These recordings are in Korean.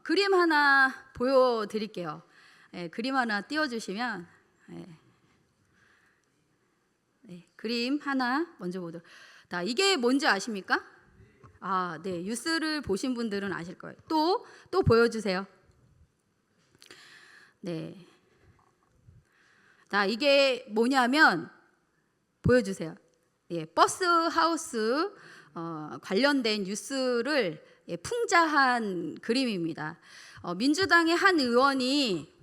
그림 하나 보여드릴게요. 그림 하나 띄워주시면, 그림 하나 먼저 보도록. 이게 뭔지 아십니까? 네, 뉴스를 보신 분들은 아실 거예요. 또 보여주세요. 네. 이게 뭐냐면, 보여주세요. 버스 하우스 관련된 뉴스를 풍자한 그림입니다. 민주당의 한 의원이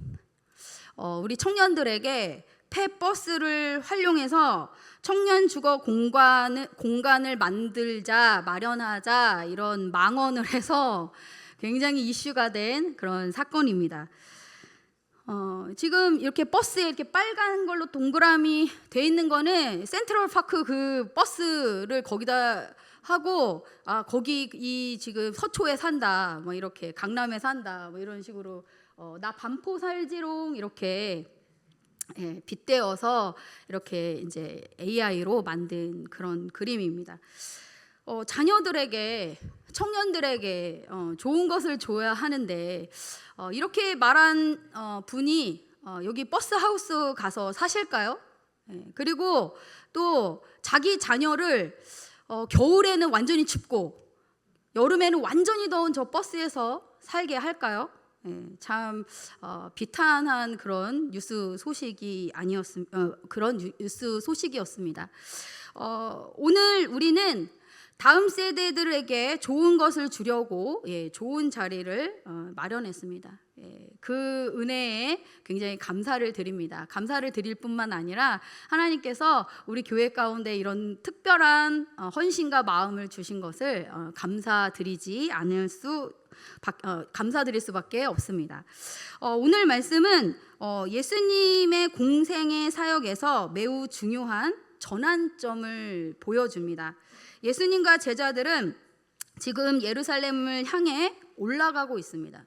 우리 청년들에게 폐버스를 활용해서 청년 주거 공간을 마련하자 이런 망언을 해서 굉장히 이슈가 된 그런 사건입니다. 지금 이렇게 버스에 이렇게 빨간 걸로 동그라미 돼 있는 거는 센트럴파크 그 버스를 거기다 하고, 거기 지금 서초에 산다, 뭐 이렇게 강남에 산다, 뭐 이런 식으로 나 반포 살지롱 이렇게 빗대어서 이렇게 이제 AI로 만든 그런 그림입니다. 자녀들에게, 청년들에게 좋은 것을 줘야 하는데 이렇게 말한 분이 여기 버스 하우스 가서 사실까요? 그리고 또 자기 자녀를 겨울에는 완전히 춥고 여름에는 완전히 더운 저 버스에서 살게 할까요? 참 비탄한 그런 뉴스 소식이 그런 뉴스 소식이었습니다. 오늘 우리는 다음 세대들에게 좋은 것을 주려고 좋은 자리를 마련했습니다. 그 은혜에 굉장히 감사를 드립니다. 감사를 드릴 뿐만 아니라 하나님께서 우리 교회 가운데 이런 특별한 헌신과 마음을 주신 것을 감사드릴 수밖에 없습니다. 오늘 말씀은 예수님의 공생의 사역에서 매우 중요한 전환점을 보여줍니다. 예수님과 제자들은 지금 예루살렘을 향해 올라가고 있습니다.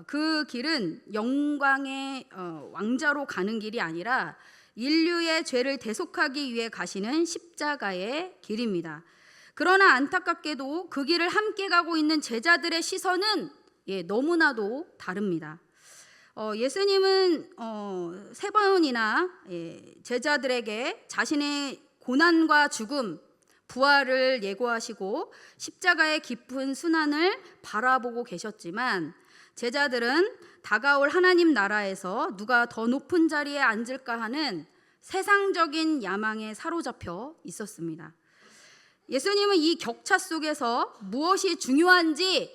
그 길은 영광의 왕자로 가는 길이 아니라 인류의 죄를 대속하기 위해 가시는 십자가의 길입니다. 그러나 안타깝게도 그 길을 함께 가고 있는 제자들의 시선은 너무나도 다릅니다. 예수님은 3번이나 제자들에게 자신의 고난과 죽음, 부활을 예고하시고 십자가의 깊은 순환을 바라보고 계셨지만 제자들은 다가올 하나님 나라에서 누가 더 높은 자리에 앉을까 하는 세상적인 야망에 사로잡혀 있었습니다. 예수님은 이 격차 속에서 무엇이 중요한지,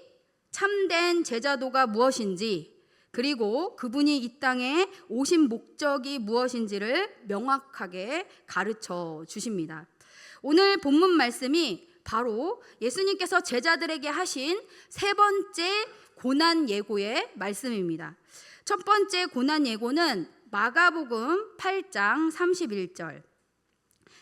참된 제자도가 무엇인지, 그리고 그분이 이 땅에 오신 목적이 무엇인지를 명확하게 가르쳐 주십니다. 오늘 본문 말씀이 바로 예수님께서 제자들에게 하신 3번째 고난 예고의 말씀입니다. 첫 번째 고난 예고는 마가복음 8장 31절.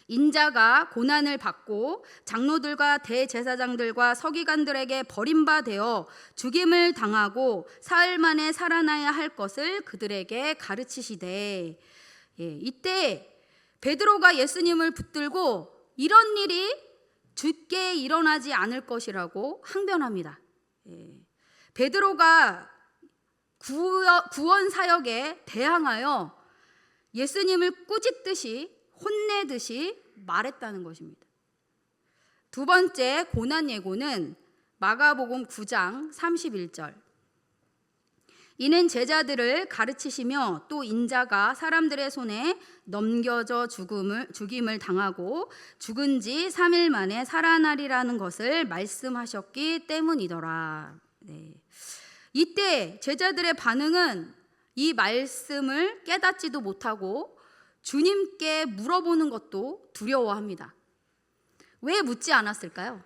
인자가 고난을 받고 장로들과 대제사장들과 서기관들에게 버림받아 죽임을 당하고 사흘 만에 살아나야 할 것을 그들에게 가르치시되, 이때 베드로가 예수님을 붙들고 이런 일이 주께 일어나지 않을 것이라고 항변합니다. 베드로가 구원 사역에 대항하여 예수님을 꾸짖듯이 혼내듯이 말했다는 것입니다. 두 번째 고난 예고는 마가복음 9장 31절. 이는 제자들을 가르치시며 또 인자가 사람들의 손에 넘겨져 죽임을 당하고 죽은 지 3일 만에 살아나리라는 것을 말씀하셨기 때문이더라. 이때 제자들의 반응은 이 말씀을 깨닫지도 못하고 주님께 물어보는 것도 두려워합니다. 왜 묻지 않았을까요?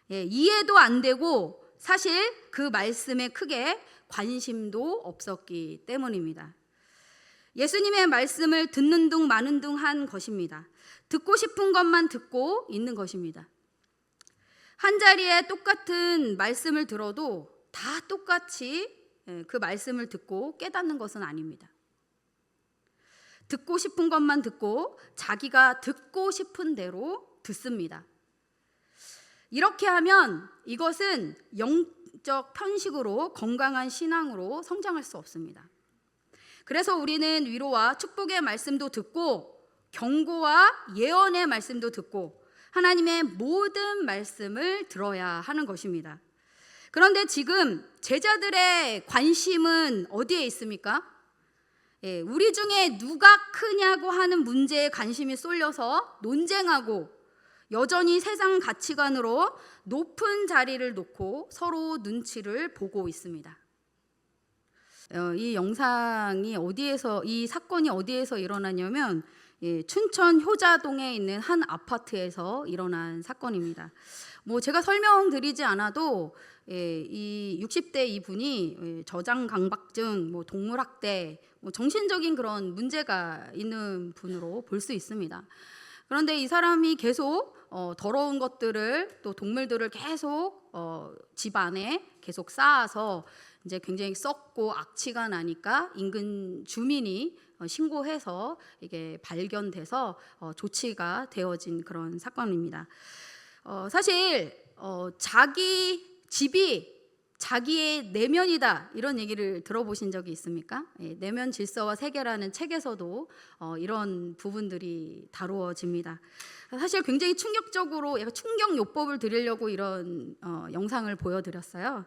이해도 안 되고 사실 그 말씀에 크게 관심도 없었기 때문입니다. 예수님의 말씀을 듣는 둥 마는 둥 한 것입니다. 듣고 싶은 것만 듣고 있는 것입니다. 한 자리에 똑같은 말씀을 들어도 다 똑같이 그 말씀을 듣고 깨닫는 것은 아닙니다. 듣고 싶은 것만 듣고 자기가 듣고 싶은 대로 듣습니다. 이렇게 하면 이것은 영적 편식으로 건강한 신앙으로 성장할 수 없습니다. 그래서 우리는 위로와 축복의 말씀도 듣고 경고와 예언의 말씀도 듣고 하나님의 모든 말씀을 들어야 하는 것입니다. 그런데 지금 제자들의 관심은 어디에 있습니까? 우리 중에 누가 크냐고 하는 문제에 관심이 쏠려서 논쟁하고 여전히 세상 가치관으로 높은 자리를 놓고 서로 눈치를 보고 있습니다. 이 영상이 이 사건이 어디에서 일어나냐면 춘천 효자동에 있는 한 아파트에서 일어난 사건입니다. 제가 설명드리지 않아도 이 60대 이분이 저장강박증, 동물학대, 정신적인 그런 문제가 있는 분으로 볼 수 있습니다. 그런데 이 사람이 계속 더러운 것들을 또 동물들을 계속 집 안에 계속 쌓아서 이제 굉장히 썩고 악취가 나니까 인근 주민이 신고해서 이게 발견돼서 조치가 되어진 그런 사건입니다. 사실 자기 집이 자기의 내면이다 이런 얘기를 들어보신 적이 있습니까? 내면 질서와 세계라는 책에서도 이런 부분들이 다루어집니다. 사실 굉장히 충격적으로 약간 충격요법을 드리려고 이런 영상을 보여드렸어요.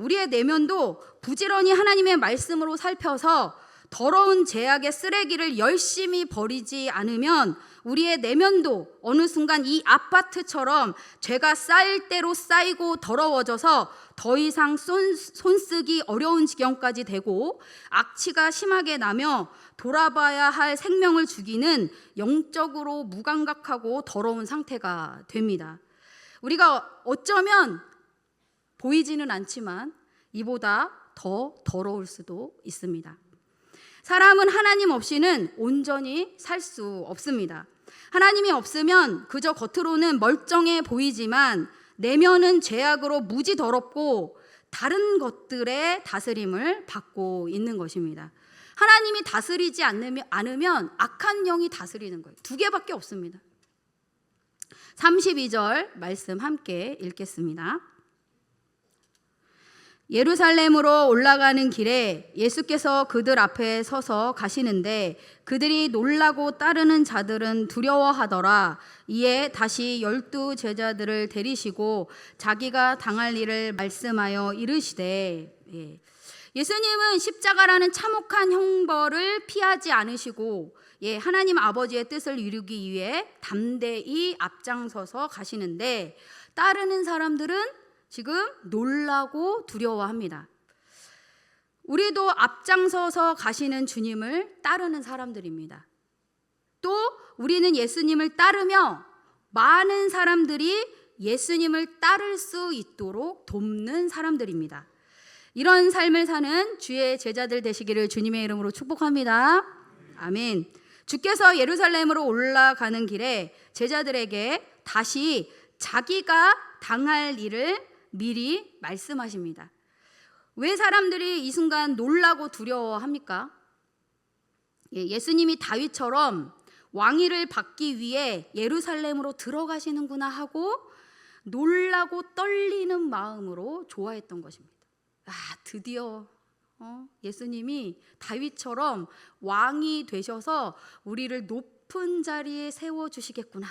우리의 내면도 부지런히 하나님의 말씀으로 살펴서 더러운 죄악의 쓰레기를 열심히 버리지 않으면 우리의 내면도 어느 순간 이 아파트처럼 죄가 쌓일 대로 쌓이고 더러워져서 더 이상 손쓰기 어려운 지경까지 되고 악취가 심하게 나며 돌아봐야 할 생명을 죽이는 영적으로 무감각하고 더러운 상태가 됩니다. 우리가 어쩌면 보이지는 않지만 이보다 더 더러울 수도 있습니다. 사람은 하나님 없이는 온전히 살 수 없습니다. 하나님이 없으면 그저 겉으로는 멀쩡해 보이지만 내면은 죄악으로 무지 더럽고 다른 것들의 다스림을 받고 있는 것입니다. 하나님이 다스리지 않으면 악한 영이 다스리는 거예요. 두 개밖에 없습니다. 32절 말씀 함께 읽겠습니다. 예루살렘으로 올라가는 길에 예수께서 그들 앞에 서서 가시는데 그들이 놀라고 따르는 자들은 두려워하더라. 이에 다시 12 제자들을 데리시고 자기가 당할 일을 말씀하여 이르시되, 예수님은 십자가라는 참혹한 형벌을 피하지 않으시고 하나님 아버지의 뜻을 이루기 위해 담대히 앞장서서 가시는데 따르는 사람들은 지금 놀라고 두려워합니다. 우리도 앞장서서 가시는 주님을 따르는 사람들입니다. 또 우리는 예수님을 따르며 많은 사람들이 예수님을 따를 수 있도록 돕는 사람들입니다. 이런 삶을 사는 주의 제자들 되시기를 주님의 이름으로 축복합니다. 아멘. 주께서 예루살렘으로 올라가는 길에 제자들에게 다시 자기가 당할 일을 미리 말씀하십니다. 왜 사람들이 이 순간 놀라고 두려워합니까? 예수님이 다윗처럼 왕위를 받기 위해 예루살렘으로 들어가시는구나 하고 놀라고 떨리는 마음으로 좋아했던 것입니다. 드디어 예수님이 다윗처럼 왕이 되셔서 우리를 높은 자리에 세워주시겠구나.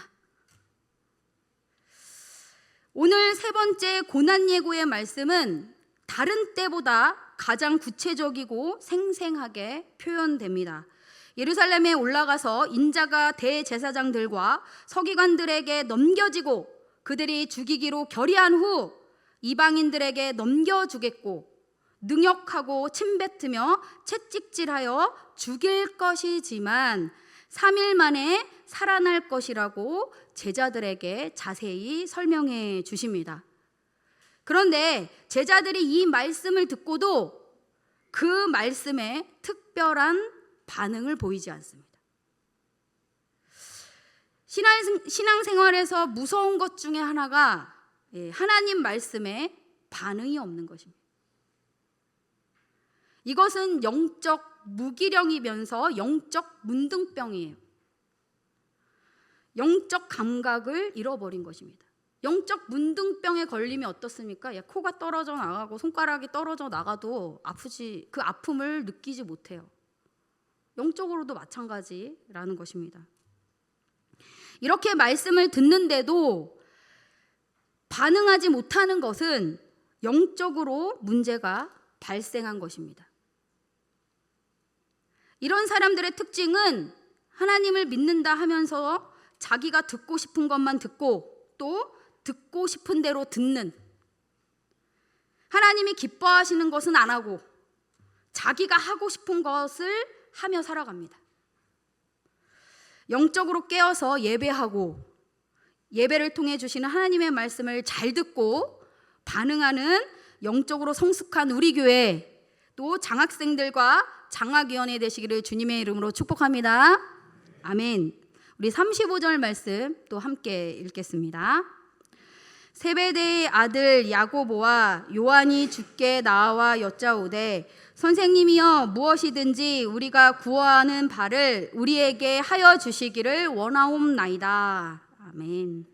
오늘 세 번째 고난예고의 말씀은 다른 때보다 가장 구체적이고 생생하게 표현됩니다. 예루살렘에 올라가서 인자가 대제사장들과 서기관들에게 넘겨지고 그들이 죽이기로 결의한 후 이방인들에게 넘겨주겠고 능욕하고 침뱉으며 채찍질하여 죽일 것이지만 3일 만에 살아날 것이라고 제자들에게 자세히 설명해 주십니다. 그런데 제자들이 이 말씀을 듣고도 그 말씀에 특별한 반응을 보이지 않습니다. 신앙생활에서 무서운 것 중에 하나가 하나님 말씀에 반응이 없는 것입니다. 이것은 영적 무기력이면서 영적 문둥병이에요. 영적 감각을 잃어버린 것입니다. 영적 문둥병에 걸림이 어떻습니까? 코가 떨어져 나가고 손가락이 떨어져 나가도 아프지, 그 아픔을 느끼지 못해요. 영적으로도 마찬가지라는 것입니다. 이렇게 말씀을 듣는데도 반응하지 못하는 것은 영적으로 문제가 발생한 것입니다. 이런 사람들의 특징은 하나님을 믿는다 하면서 자기가 듣고 싶은 것만 듣고 또 듣고 싶은 대로 듣는, 하나님이 기뻐하시는 것은 안 하고 자기가 하고 싶은 것을 하며 살아갑니다. 영적으로 깨어서 예배하고 예배를 통해 주시는 하나님의 말씀을 잘 듣고 반응하는 영적으로 성숙한 우리 교회, 또 장학생들과 장학위원회 되시기를 주님의 이름으로 축복합니다. 아멘. 우리 35절 말씀 또 함께 읽겠습니다. 세베대의 아들 야고보와 요한이 주께 나와 여짜오되 선생님이여 무엇이든지 우리가 구하는 바를 우리에게 하여 주시기를 원하옵나이다. 아멘.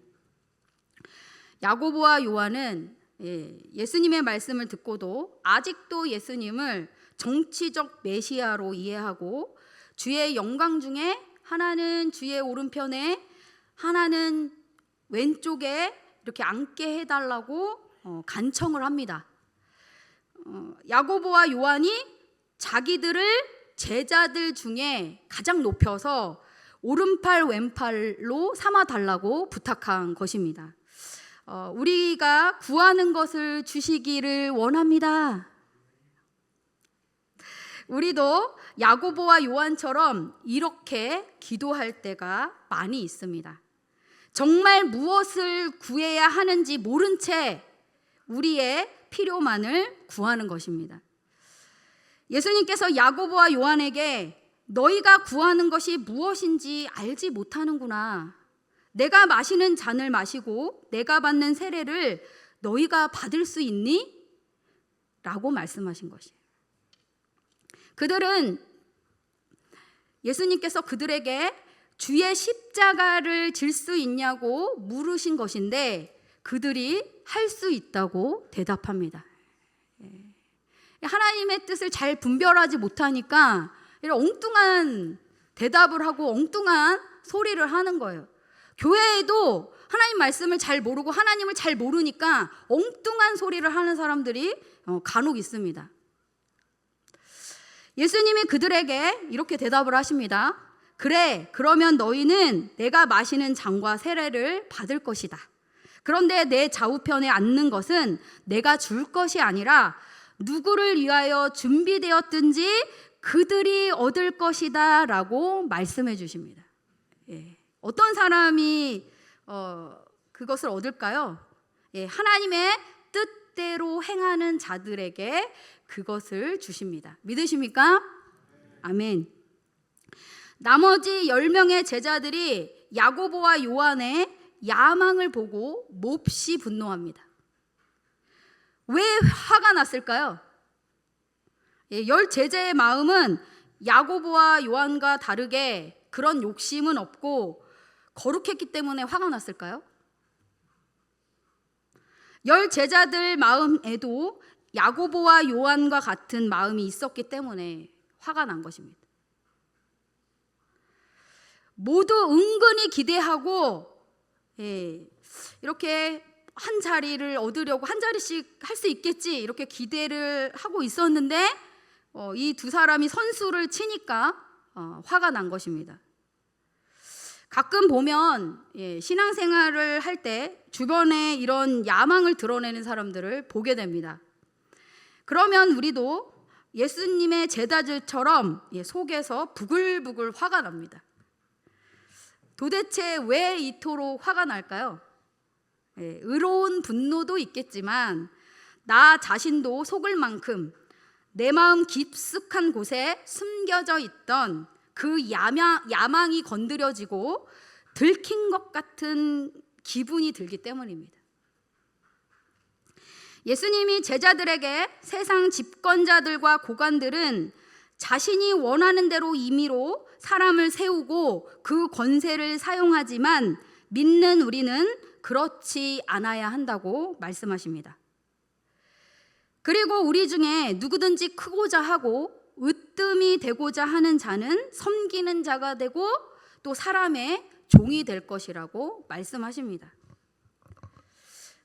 야고보와 요한은 예수님의 말씀을 듣고도 아직도 예수님을 정치적 메시아로 이해하고 주의 영광 중에 하나는 주의 오른편에 하나는 왼쪽에 이렇게 앉게 해달라고 간청을 합니다. 야고보와 요한이 자기들을 제자들 중에 가장 높여서 오른팔 왼팔로 삼아달라고 부탁한 것입니다. 우리가 구하는 것을 주시기를 원합니다. 우리도 야고보와 요한처럼 이렇게 기도할 때가 많이 있습니다. 정말 무엇을 구해야 하는지 모른 채 우리의 필요만을 구하는 것입니다. 예수님께서 야고보와 요한에게 너희가 구하는 것이 무엇인지 알지 못하는구나. 내가 마시는 잔을 마시고 내가 받는 세례를 너희가 받을 수 있니? 라고 말씀하신 것이에요. 그들은 예수님께서 그들에게 주의 십자가를 질 수 있냐고 물으신 것인데 그들이 할 수 있다고 대답합니다. 하나님의 뜻을 잘 분별하지 못하니까 이런 엉뚱한 대답을 하고 엉뚱한 소리를 하는 거예요. 교회에도 하나님 말씀을 잘 모르고 하나님을 잘 모르니까 엉뚱한 소리를 하는 사람들이 간혹 있습니다. 예수님이 그들에게 이렇게 대답을 하십니다. 그래, 그러면 너희는 내가 마시는 잔과 세례를 받을 것이다. 그런데 내 좌우편에 앉는 것은 내가 줄 것이 아니라 누구를 위하여 준비되었든지 그들이 얻을 것이다 라고 말씀해 주십니다. 어떤 사람이 그것을 얻을까요? 하나님의 뜻대로 행하는 자들에게 그것을 주십니다. 믿으십니까? 아멘. 나머지 10명의 제자들이 야고보와 요한의 야망을 보고 몹시 분노합니다. 왜 화가 났을까요? 10 제자의 마음은 야고보와 요한과 다르게 그런 욕심은 없고 거룩했기 때문에 화가 났을까요? 10 제자들 마음에도 야고보와 요한과 같은 마음이 있었기 때문에 화가 난 것입니다. 모두 은근히 기대하고 이렇게 한 자리를 얻으려고 한 자리씩 할 수 있겠지 이렇게 기대를 하고 있었는데 이 두 사람이 선수를 치니까 화가 난 것입니다. 가끔 보면 신앙생활을 할 때 주변에 이런 야망을 드러내는 사람들을 보게 됩니다. 그러면 우리도 예수님의 제자들처럼 속에서 부글부글 화가 납니다. 도대체 왜 이토록 화가 날까요? 의로운 분노도 있겠지만 나 자신도 속을 만큼 내 마음 깊숙한 곳에 숨겨져 있던 그 야망이 건드려지고 들킨 것 같은 기분이 들기 때문입니다. 예수님이 제자들에게 세상 집권자들과 고관들은 자신이 원하는 대로 임의로 사람을 세우고 그 권세를 사용하지만 믿는 우리는 그렇지 않아야 한다고 말씀하십니다. 그리고 우리 중에 누구든지 크고자 하고 으뜸이 되고자 하는 자는 섬기는 자가 되고 또 사람의 종이 될 것이라고 말씀하십니다.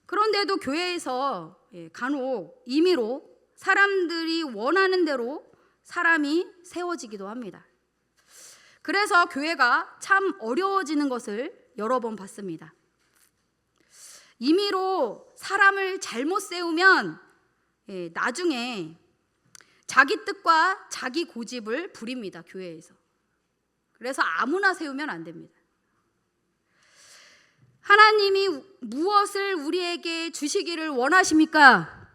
그런데도 교회에서 간혹 임의로 사람들이 원하는 대로 사람이 세워지기도 합니다. 그래서 교회가 참 어려워지는 것을 여러 번 봤습니다. 임의로 사람을 잘못 세우면 나중에 자기 뜻과 자기 고집을 부립니다, 교회에서. 그래서 아무나 세우면 안 됩니다. 하나님이 무엇을 우리에게 주시기를 원하십니까?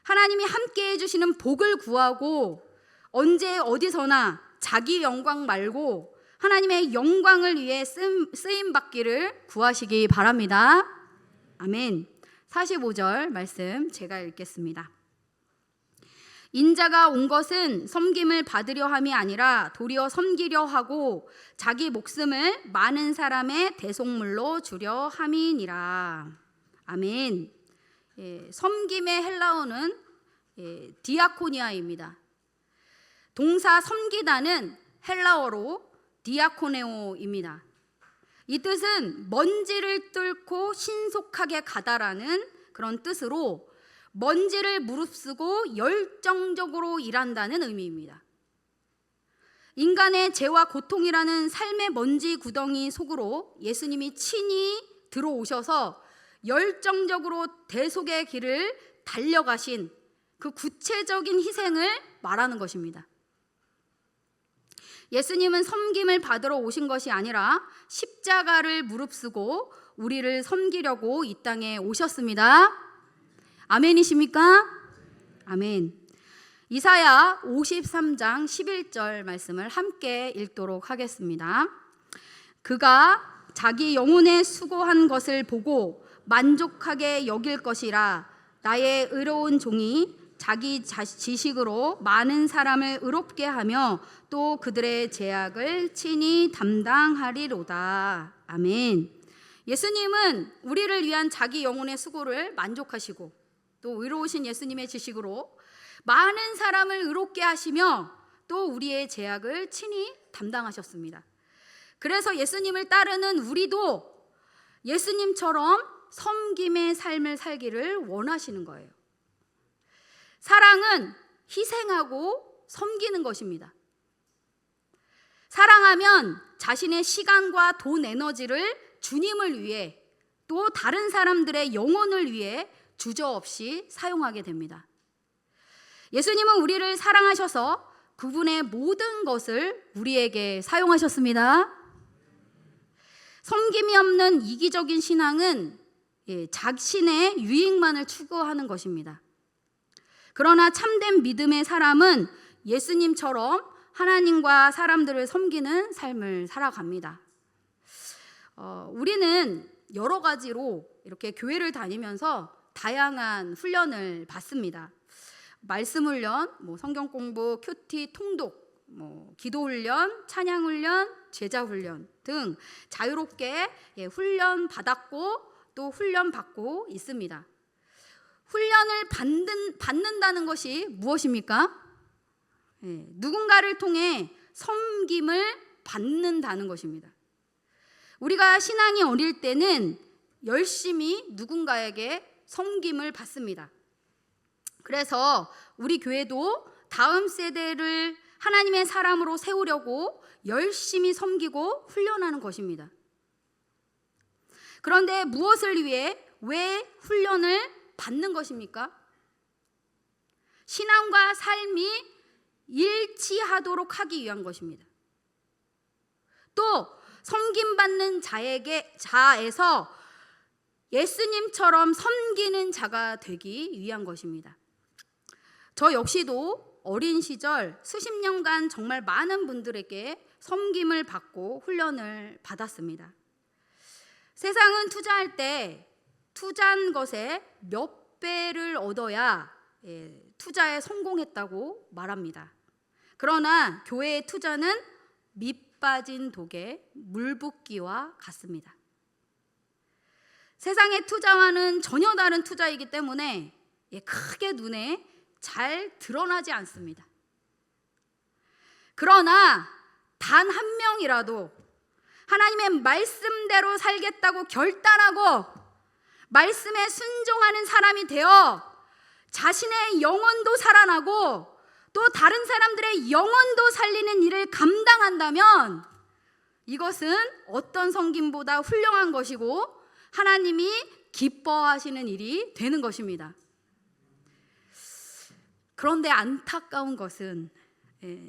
하나님이 함께 해주시는 복을 구하고 언제 어디서나 자기 영광 말고 하나님의 영광을 위해 쓰임받기를 구하시기 바랍니다. 아멘. 45절 말씀 제가 읽겠습니다. 인자가 온 것은 섬김을 받으려 함이 아니라 도리어 섬기려 하고 자기 목숨을 많은 사람의 대속물로 주려 함이니라. 아멘. 섬김의 헬라어는 디아코니아입니다. 동사 섬기다는 헬라어로 디아코네오입니다. 이 뜻은 먼지를 뚫고 신속하게 가다라는 그런 뜻으로 먼지를 무릅쓰고 열정적으로 일한다는 의미입니다. 인간의 죄와 고통이라는 삶의 먼지 구덩이 속으로 예수님이 친히 들어오셔서 열정적으로 대속의 길을 달려가신 그 구체적인 희생을 말하는 것입니다. 예수님은 섬김을 받으러 오신 것이 아니라 십자가를 무릅쓰고 우리를 섬기려고 이 땅에 오셨습니다. 아멘이십니까? 아멘. 이사야 53장 11절 말씀을 함께 읽도록 하겠습니다. 그가 자기 영혼에 수고한 것을 보고 만족하게 여길 것이라. 나의 의로운 종이 자기 지식으로 많은 사람을 의롭게 하며 또 그들의 죄악을 친히 담당하리로다. 아멘. 예수님은 우리를 위한 자기 영혼의 수고를 만족하시고 또 의로우신 예수님의 지식으로 많은 사람을 의롭게 하시며 또 우리의 죄악을 친히 담당하셨습니다. 그래서 예수님을 따르는 우리도 예수님처럼 섬김의 삶을 살기를 원하시는 거예요. 사랑은 희생하고 섬기는 것입니다. 사랑하면 자신의 시간과 돈, 에너지를 주님을 위해 또 다른 사람들의 영혼을 위해 주저없이 사용하게 됩니다. 예수님은 우리를 사랑하셔서 그분의 모든 것을 우리에게 사용하셨습니다. 섬김이 없는 이기적인 신앙은 자신의 유익만을 추구하는 것입니다. 그러나 참된 믿음의 사람은 예수님처럼 하나님과 사람들을 섬기는 삶을 살아갑니다. 우리는 여러 가지로 이렇게 교회를 다니면서 다양한 훈련을 받습니다. 말씀 훈련, 성경 공부, 큐티, 통독, 기도 훈련, 찬양 훈련, 제자 훈련 등 자유롭게 훈련 받았고 또 훈련 받고 있습니다. 훈련을 받는다는 것이 무엇입니까? 누군가를 통해 섬김을 받는다는 것입니다. 우리가 신앙이 어릴 때는 열심히 누군가에게 섬김을 받습니다. 그래서 우리 교회도 다음 세대를 하나님의 사람으로 세우려고 열심히 섬기고 훈련하는 것입니다. 그런데 무엇을 위해 왜 훈련을 받는 것입니까? 신앙과 삶이 일치하도록 하기 위한 것입니다. 또 섬김받는 자에서 예수님처럼 섬기는 자가 되기 위한 것입니다. 저 역시도 어린 시절 수십 년간 정말 많은 분들에게 섬김을 받고 훈련을 받았습니다. 세상은 투자할 때 투자한 것에 몇 배를 얻어야 투자에 성공했다고 말합니다. 그러나 교회의 투자는 밑 빠진 독에 물 붓기와 같습니다. 세상의 투자와는 전혀 다른 투자이기 때문에 크게 눈에 잘 드러나지 않습니다. 그러나 단 한 명이라도 하나님의 말씀대로 살겠다고 결단하고 말씀에 순종하는 사람이 되어 자신의 영혼도 살아나고 또 다른 사람들의 영혼도 살리는 일을 감당한다면 이것은 어떤 섬김보다 훌륭한 것이고 하나님이 기뻐하시는 일이 되는 것입니다. 그런데 안타까운 것은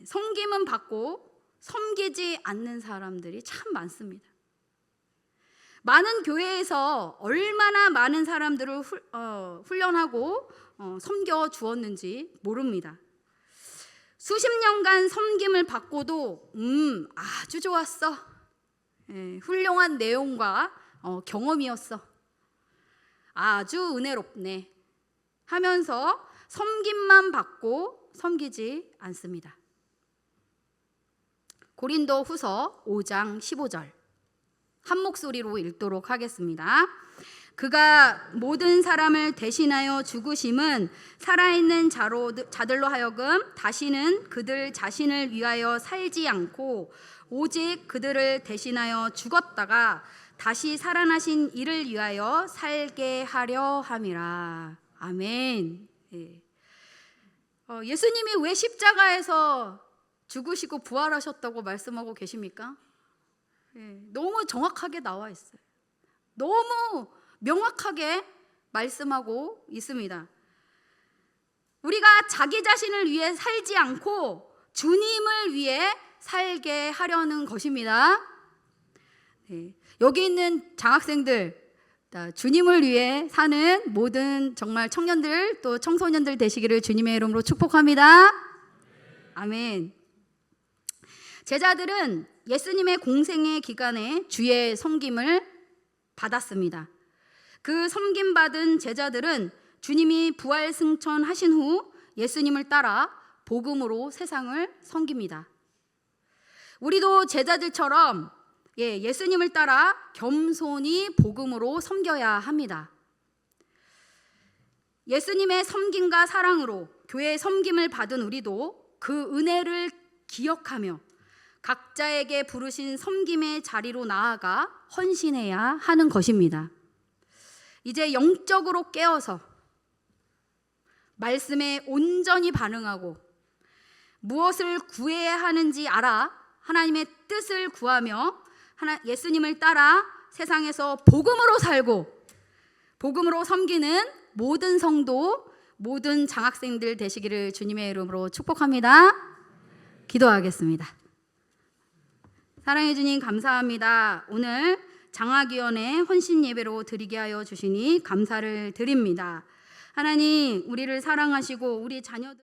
섬김은 받고 섬기지 않는 사람들이 참 많습니다. 많은 교회에서 얼마나 많은 사람들을 훈련하고 섬겨 주었는지 모릅니다. 수십 년간 섬김을 받고도 아주 좋았어. 훌륭한 내용과 경험이었어. 아주 은혜롭네 하면서 섬김만 받고 섬기지 않습니다. 고린도 후서 5장 15절 한 목소리로 읽도록 하겠습니다. 그가 모든 사람을 대신하여 죽으심은 살아있는 자들로 하여금 다시는 그들 자신을 위하여 살지 않고 오직 그들을 대신하여 죽었다가 다시 살아나신 이를 위하여 살게 하려 함이라. 아멘. 예수님이 왜 십자가에서 죽으시고 부활하셨다고 말씀하고 계십니까? 너무 정확하게 나와 있어요. 너무 명확하게 말씀하고 있습니다. 우리가 자기 자신을 위해 살지 않고 주님을 위해 살게 하려는 것입니다. 여기 있는 장학생들, 주님을 위해 사는 모든 정말 청년들 또 청소년들 되시기를 주님의 이름으로 축복합니다. 아멘. 제자들은 예수님의 공생의 기간에 주의 섬김을 받았습니다. 그 섬김받은 제자들은 주님이 부활 승천하신 후 예수님을 따라 복음으로 세상을 섬깁니다. 우리도 제자들처럼 예수님을 따라 겸손히 복음으로 섬겨야 합니다. 예수님의 섬김과 사랑으로 교회의 섬김을 받은 우리도 그 은혜를 기억하며 각자에게 부르신 섬김의 자리로 나아가 헌신해야 하는 것입니다. 이제 영적으로 깨어서 말씀에 온전히 반응하고 무엇을 구해야 하는지 알아 하나님의 뜻을 구하며 예수님을 따라 세상에서 복음으로 살고 복음으로 섬기는 모든 성도, 모든 장학생들 되시기를 주님의 이름으로 축복합니다. 기도하겠습니다. 사랑해 주님 감사합니다. 오늘 장학위원회 헌신 예배로 드리게 하여 주시니 감사를 드립니다. 하나님, 우리를 사랑하시고 우리 자녀들